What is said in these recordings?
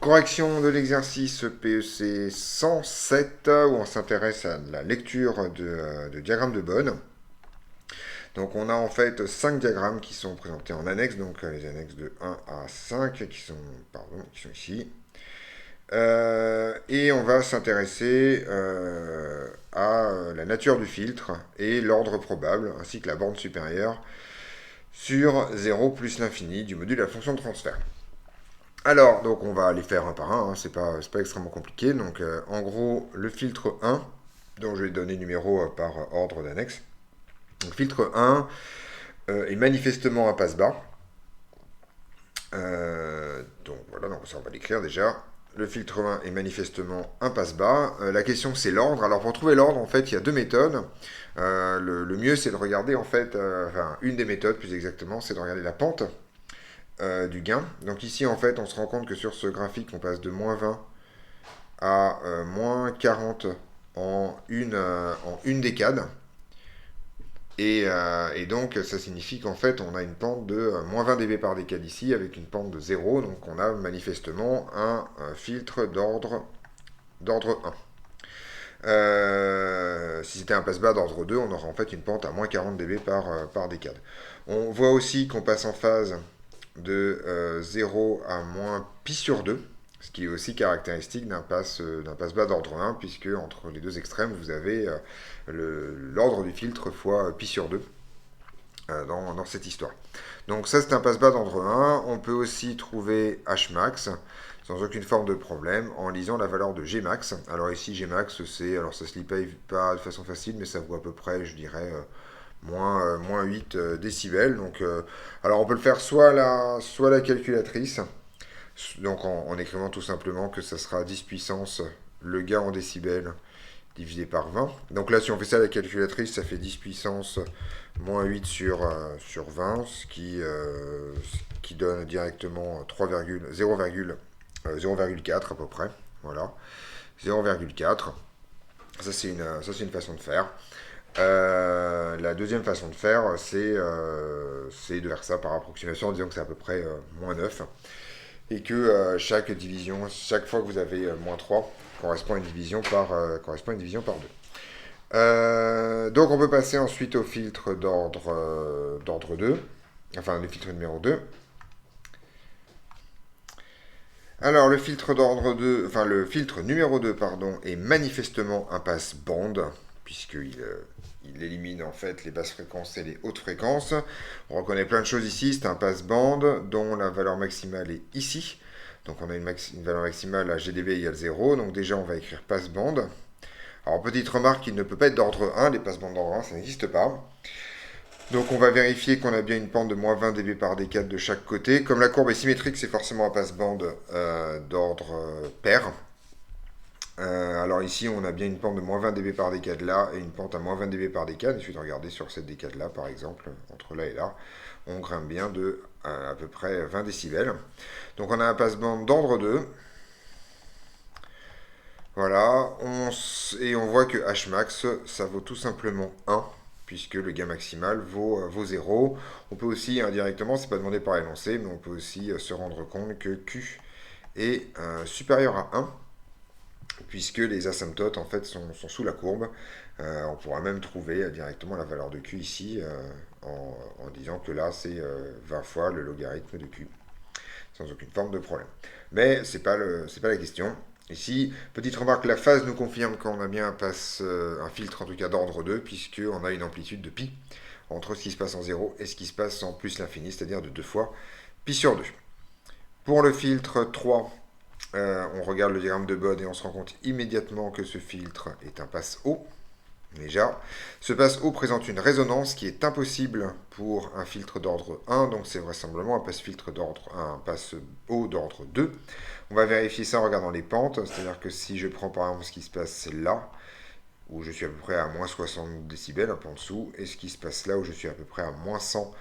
Correction de l'exercice PEC 107 où on s'intéresse à la lecture de diagrammes de Bonne. Donc on a en fait 5 diagrammes qui sont présentés en annexe, donc les annexes de 1 à 5 qui sont ici. Et on va s'intéresser à la nature du filtre et l'ordre probable, ainsi que la borne supérieure sur 0 plus l'infini du module de la fonction de transfert. Alors, donc on va les faire un par un, hein, c'est pas extrêmement compliqué. Donc en gros, le filtre 1, dont je vais donner numéro par ordre d'annexe. Donc filtre 1 est manifestement un passe-bas. Donc voilà, donc ça on va l'écrire déjà. Le filtre 1 est manifestement un passe-bas. La question c'est l'ordre. Alors pour trouver l'ordre, en fait, il y a deux méthodes. Le mieux c'est de regarder en fait, enfin une des méthodes plus exactement, c'est de regarder la pente du gain. Donc ici, en fait, on se rend compte que sur ce graphique, on passe de moins 20 à moins 40 en une décade. Et donc, ça signifie qu'en fait, on a une pente de moins 20 dB par décade ici, avec une pente de 0. Donc, on a manifestement un filtre d'ordre 1. Si c'était un passe-bas d'ordre 2, on aura en fait une pente à moins 40 dB par décade. On voit aussi qu'on passe en phase de 0 à moins pi sur 2, ce qui est aussi caractéristique d'un passe-bas d'ordre 1, puisque entre les deux extrêmes, vous avez l'ordre du filtre fois pi sur 2 dans cette histoire. Donc ça, c'est un passe-bas d'ordre 1. On peut aussi trouver Hmax sans aucune forme de problème en lisant la valeur de Gmax. Alors ici, Gmax, alors ça se lit pas de façon facile, mais ça vaut à peu près, je dirais, moins 8 décibels. Donc, alors on peut le faire soit la calculatrice, donc en écrivant tout simplement que ça sera 10 puissance le gain en décibels divisé par 20. Donc là, si on fait ça à la calculatrice, ça fait 10 puissance moins 8 sur 20, ce qui donne directement 0,4 à peu près. Voilà, 0,4. Ça, c'est une façon de faire. La deuxième façon de faire, c'est de faire ça par approximation en disant que c'est à peu près moins 9 et que chaque division, chaque fois que vous avez moins 3, correspond à une division par 2. Donc on peut passer ensuite au filtre d'ordre 2, enfin le filtre numéro 2. Alors le filtre d'ordre 2, enfin le filtre numéro 2, pardon, est manifestement un passe-bande, puisqu'il élimine en fait les basses fréquences et les hautes fréquences. On reconnaît plein de choses ici, c'est un passe-bande dont la valeur maximale est ici. Donc on a une valeur maximale à GdB égale 0, donc déjà on va écrire passe-bande. Alors petite remarque, il ne peut pas être d'ordre 1, les passe-bandes d'ordre 1, ça n'existe pas. Donc on va vérifier qu'on a bien une pente de moins 20 dB par décade de chaque côté. Comme la courbe est symétrique, c'est forcément un passe-bande d'ordre pair. Alors ici, on a bien une pente de moins 20 dB par décade là et une pente à moins 20 dB par décade. Il suffit de regarder sur cette décade là, par exemple, entre là et là. On grimpe bien de à peu près 20 décibels. Donc on a un passe-bande d'ordre 2. Voilà, et on voit que Hmax, ça vaut tout simplement 1, puisque le gain maximal vaut 0. On peut aussi, indirectement, c'est pas demandé par l'énoncé, mais on peut aussi se rendre compte que Q est supérieur à 1, puisque les asymptotes en fait sont sous la courbe. On pourra même trouver directement la valeur de Q ici, en disant que là c'est 20 fois le logarithme de Q, sans aucune forme de problème. Mais c'est pas la question. Ici, petite remarque, la phase nous confirme qu'on a bien un filtre en tout cas d'ordre 2, puisqu'on a une amplitude de pi entre ce qui se passe en 0 et ce qui se passe en plus l'infini, c'est-à-dire de 2 fois pi sur 2. Pour le filtre 3, on regarde le diagramme de Bode et on se rend compte immédiatement que ce filtre est un passe haut. Déjà, ce passe haut présente une résonance qui est impossible pour un filtre d'ordre 1, donc c'est vraisemblablement un passe haut d'ordre 2. On va vérifier ça en regardant les pentes, c'est-à-dire que si je prends par exemple ce qui se passe là, où je suis à peu près à moins 60 décibels, un peu en dessous, et ce qui se passe là, où je suis à peu près à moins 100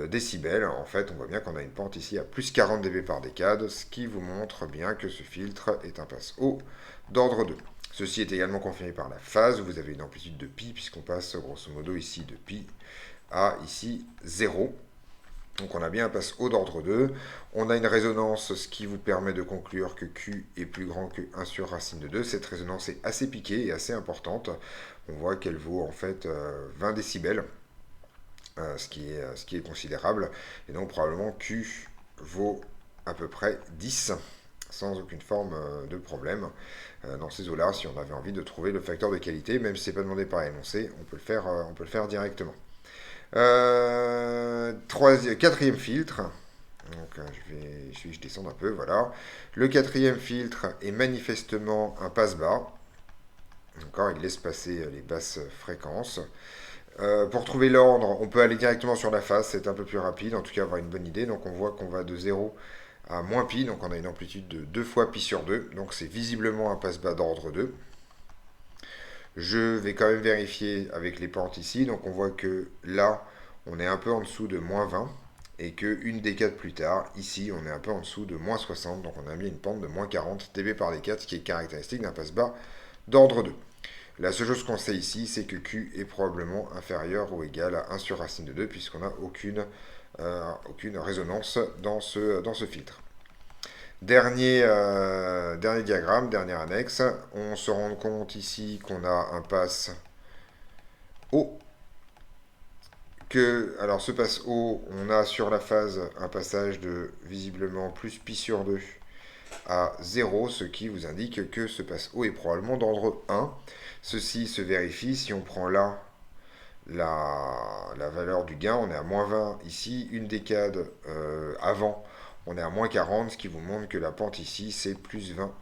décibels, en fait, on voit bien qu'on a une pente ici à plus 40 dB par décade, ce qui vous montre bien que ce filtre est un passe haut d'ordre 2. Ceci est également confirmé par la phase, où vous avez une amplitude de pi, puisqu'on passe grosso modo ici de pi à ici 0. Donc on a bien un passe haut d'ordre 2. On a une résonance, ce qui vous permet de conclure que Q est plus grand que 1 sur racine de 2. Cette résonance est assez piquée et assez importante. On voit qu'elle vaut en fait 20 décibels, ce qui est considérable. Et donc probablement Q vaut à peu près 10, sans aucune forme de problème. Dans ces eaux-là, si on avait envie de trouver le facteur de qualité, même si ce n'est pas demandé par énoncé, on peut le faire directement. Quatrième filtre. Donc, je descends un peu, voilà. Le quatrième filtre est manifestement un passe-bas. Encore, il laisse passer les basses fréquences. Pour trouver l'ordre, on peut aller directement sur la phase, c'est un peu plus rapide, en tout cas avoir une bonne idée. Donc on voit qu'on va de 0 à moins pi, donc on a une amplitude de 2 fois pi sur 2, donc c'est visiblement un passe-bas d'ordre 2. Je vais quand même vérifier avec les pentes ici, donc on voit que là, on est un peu en dessous de moins 20, et qu'une décade plus tard, ici, on est un peu en dessous de moins 60, donc on a mis une pente de moins 40 dB par décade, ce qui est caractéristique d'un passe-bas d'ordre 2. La seule chose qu'on sait ici, c'est que Q est probablement inférieur ou égal à 1 sur racine de 2, puisqu'on n'a aucune résonance dans ce filtre. Dernier diagramme, dernière annexe, on se rend compte ici qu'on a un passe haut. Alors ce passe haut, on a sur la phase un passage de visiblement plus pi sur 2 à 0, ce qui vous indique que ce passe haut est probablement d'ordre 1. Ceci se vérifie si on prend là la valeur du gain, on est à moins 20 ici, une décade avant, on est à moins 40, ce qui vous montre que la pente ici, c'est plus 20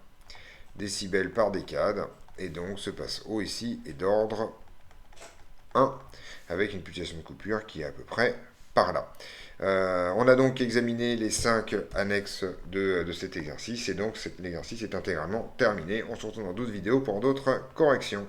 décibels par décade, et donc ce passe haut ici est d'ordre 1, avec une pulsation de coupure qui est à peu près par là. On a donc examiné les 5 annexes de cet exercice, et donc cet exercice est intégralement terminé. On se retrouve dans d'autres vidéos pour d'autres corrections.